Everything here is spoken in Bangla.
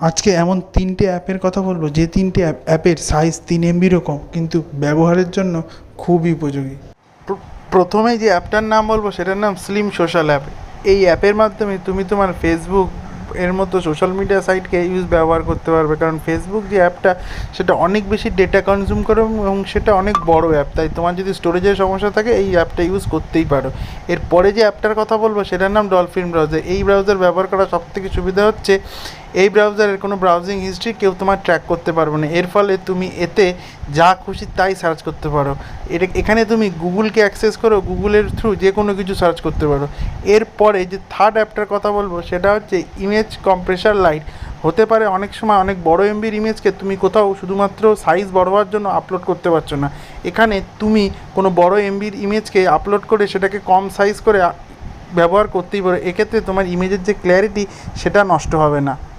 আজকে এমন তিনটে অ্যাপের কথা বলবো যে তিনটে অ্যাপের সাইজ 3 MBরও কম, কিন্তু ব্যবহারের জন্য খুবই উপযোগী। প্রথমেই যে অ্যাপটার নাম বলবো সেটার নাম স্লিম সোশ্যাল অ্যাপ। এই অ্যাপের মাধ্যমে তুমি তোমার ফেসবুক এর মতো সোশ্যাল মিডিয়া সাইটকে ব্যবহার করতে পারবে, কারণ ফেসবুক যে অ্যাপটা সেটা অনেক বেশি ডেটা কনজিউম করে এবং সেটা অনেক বড় অ্যাপ, তাই তোমার যদি স্টোরেজের সমস্যা থাকে এই অ্যাপটা ইউজ করতেই পারো। এরপরে যে অ্যাপটার কথা বলবো সেটার নাম ডলফিন ব্রাউজার। এই ব্রাউজার ব্যবহার করা সবথেকে সুবিধা হচ্ছে এই ব্রাউজারের কোনো ব্রাউজিং হিস্ট্রি কেউ তোমার ট্র্যাক করতে পারবে না, এর ফলে তুমি এতে যা খুশি তাই সার্চ করতে পারো। এখানে তুমি গুগলকে অ্যাক্সেস করো, গুগলের থ্রু যে কোনো কিছু সার্চ করতে পারো। এরপরে যে থার্ড অ্যাপটার কথা বলবো সেটা হচ্ছে ইমেজ কম্প্রেসার লাইট। হতে পারে অনেক সময় অনেক বড় এমবির ইমেজকে তুমি কোথাও শুধুমাত্র সাইজ বড় হওয়ার জন্য আপলোড করতে পারছো না, এখানে তুমি কোনো বড় এমবির ইমেজকে আপলোড করে সেটাকে কম সাইজ করে ব্যবহার করতেই পারো। এক্ষেত্রে তোমার ইমেজের যে ক্ল্যারিটি সেটা নষ্ট হবে না।